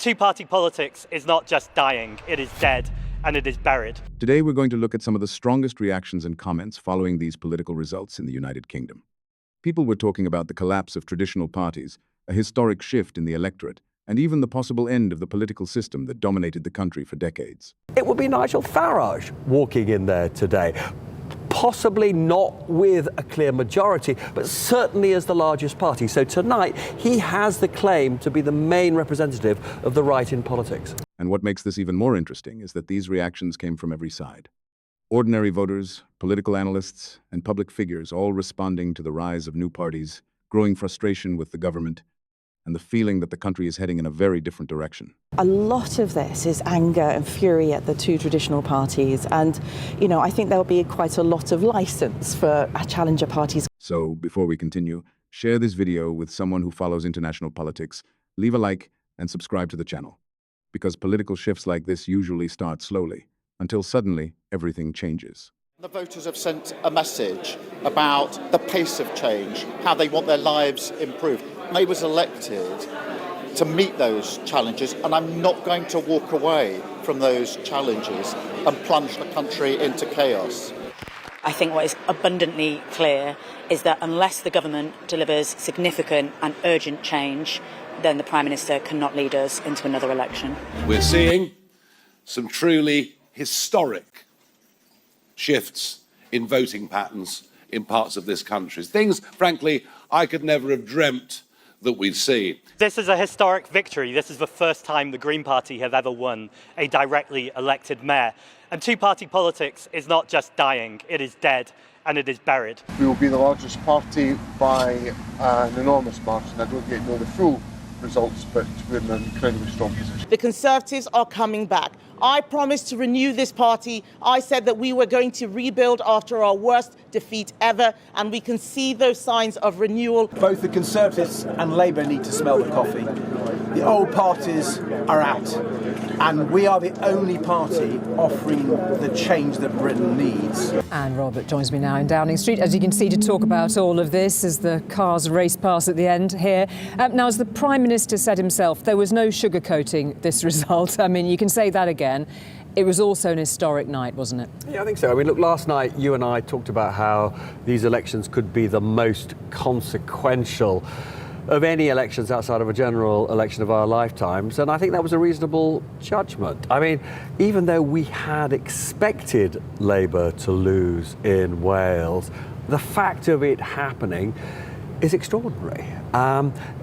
Two-party politics is not just dying, it is dead, and it is buried. Today, we're going to look at some of the strongest reactions and comments following these political results in the United Kingdom. People were talking about the collapse of traditional parties, a historic shift in the electorate, and even the possible end of the political system that dominated the country for decades. It would be Nigel Farage walking in there today. Possibly not with a clear majority, but certainly as the largest party. So tonight, he has the claim to be the main representative of the right in politics. And what makes this even more interesting is that these reactions came from every side. Ordinary voters, political analysts, and public figures all responding to the rise of new parties, growing frustration with the government, and the feeling that the country is heading in a very different direction. A lot of this is anger and fury at the two traditional parties, and, I think there'll be quite a lot of license for challenger parties. So, before we continue, share this video with someone who follows international politics, leave a like, and subscribe to the channel. Because political shifts like this usually start slowly, until suddenly everything changes. The voters have sent a message about the pace of change, how they want their lives improved. I was elected to meet those challenges, and I'm not going to walk away from those challenges and plunge the country into chaos. I think what is abundantly clear is that unless the government delivers significant and urgent change, then the Prime Minister cannot lead us into another election. We're seeing some truly historic shifts in voting patterns in parts of this country. Things, frankly, I could never have dreamt that we'd see. This is a historic victory. This is the first time the Green Party have ever won a directly elected mayor. And two-party politics is not just dying, it is dead, and it is buried. We will be the largest party by an enormous margin. I don't yet know the full results, but we're in an incredibly strong position. The Conservatives are coming back. I promised to renew this party. I said that we were going to rebuild after our worst defeat ever, and we can see those signs of renewal. Both the Conservatives and Labour need to smell the coffee. The old parties are out, and we are the only party offering the change that Britain needs. And Robert joins me now in Downing Street, as you can see, to talk about all of this as the cars race past at the end here. Now, as the Prime Minister said himself, there was no sugarcoating this result. I mean, you can say that again. It was also an historic night, wasn't it? Yeah, I think so. I mean, look, last night you and I talked about how these elections could be the most consequential of any elections outside of a general election of our lifetimes, and I think that was a reasonable judgment. I mean, even though we had expected Labour to lose in Wales, the fact of it happening is extraordinary.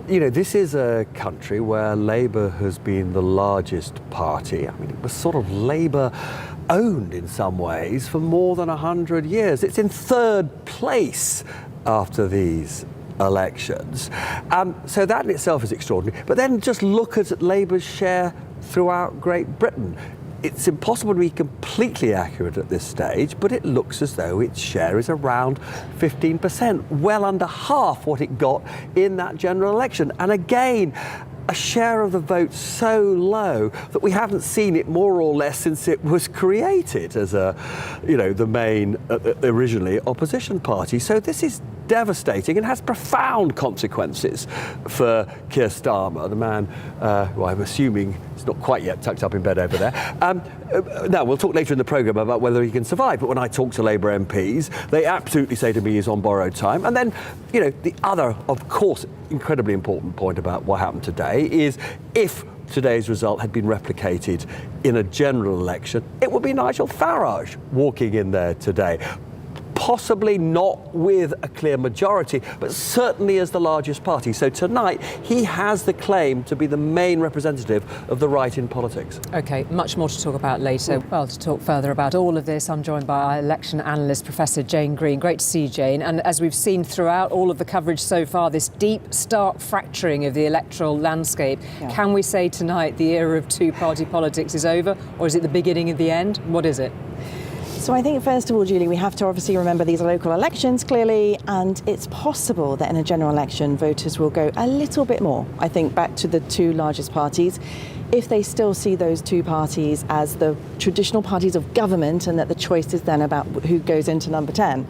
This is a country where Labour has been the largest party. I mean, it was sort of Labour-owned in some ways for more than 100 years. It's in third place after these elections. So that in itself is extraordinary. But then just look at Labour's share throughout Great Britain. It's impossible to be completely accurate at this stage, but it looks as though its share is around 15%, well under half what it got in that general election. And again, a share of the vote so low that we haven't seen it more or less since it was created as the main, originally opposition party. So this is devastating and has profound consequences for Keir Starmer, the man who I'm assuming is not quite yet tucked up in bed over there. Now, we'll talk later in the programme about whether he can survive, but when I talk to Labour MPs, they absolutely say to me he's on borrowed time. And then, the other, of course, incredibly important point about what happened today is if today's result had been replicated in a general election, it would be Nigel Farage walking in there today. Possibly not with a clear majority, but certainly as the largest party. So tonight, he has the claim to be the main representative of the right in politics. OK, much more to talk about later. Well, to talk further about all of this, I'm joined by our election analyst, Professor Jane Green. Great to see you, Jane. And as we've seen throughout all of the coverage so far, this deep, stark fracturing of the electoral landscape, Can we say tonight the era of two-party politics is over, or is it the beginning of the end? What is it? So I think, first of all, Julie, we have to obviously remember these are local elections, clearly, and it's possible that in a general election, voters will go a little bit more, I think, back to the two largest parties, if they still see those two parties as the traditional parties of government and that the choice is then about who goes into number 10.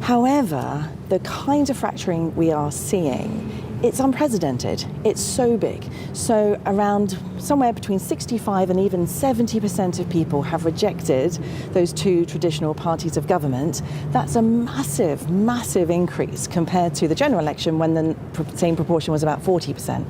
However, the kind of fracturing we are seeing It's unprecedented. It's so big. So around somewhere between 65 and even 70% of people have rejected those two traditional parties of government. That's a massive, massive increase compared to the general election when the same proportion was about 40%.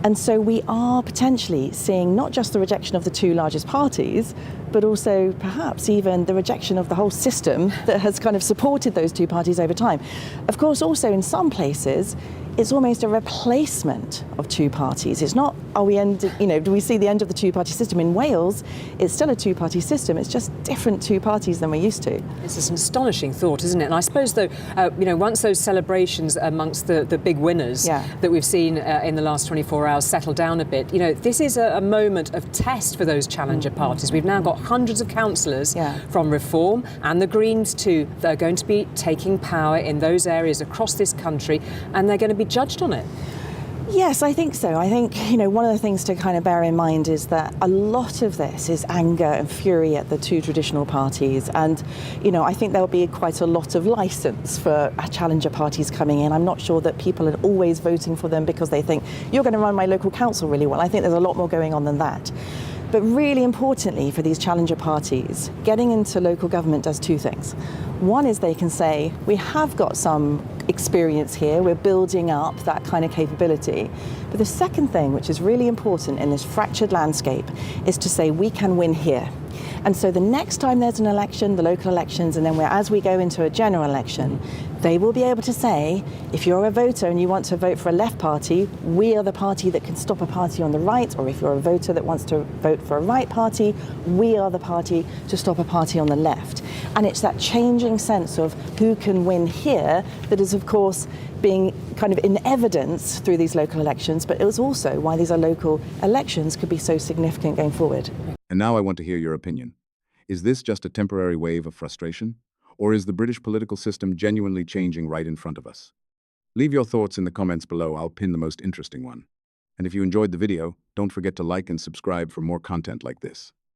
And so we are potentially seeing not just the rejection of the two largest parties, but also perhaps even the rejection of the whole system that has kind of supported those two parties over time. Of course, also in some places, it's almost a replacement of two parties. It's not, do we see the end of the two-party system? In Wales, it's still a two-party system. It's just different two parties than we're used to. It's an astonishing thought, isn't it? And I suppose, though, once those celebrations amongst the big winners that we've seen in the last 24 hours settle down a bit, this is a moment of test for those challenger parties. We've now got hundreds of councillors from Reform and the Greens too that are going to be taking power in those areas across this country, and they're going to be judged on it. Yes, I think so. I think, one of the things to kind of bear in mind is that a lot of this is anger and fury at the two traditional parties. And, I think there'll be quite a lot of licence for challenger parties coming in. I'm not sure that people are always voting for them because they think, you're going to run my local council really well. I think there's a lot more going on than that. But really importantly for these challenger parties, getting into local government does two things. One is they can say, we have got some experience here, we're building up that kind of capability. But the second thing, which is really important in this fractured landscape, is to say we can win here. And so the next time there's an election, the local elections, and then as we go into a general election, they will be able to say, if you're a voter and you want to vote for a left party, we are the party that can stop a party on the right, or if you're a voter that wants to vote for a right party, we are the party to stop a party on the left. And it's that changing sense of who can win here that is, of course, being kind of in evidence through these local elections, but it was also why these are local elections could be so significant going forward. And now I want to hear your opinion. Is this just a temporary wave of frustration? Or is the British political system genuinely changing right in front of us? Leave your thoughts in the comments below. I'll pin the most interesting one. And if you enjoyed the video, don't forget to like and subscribe for more content like this.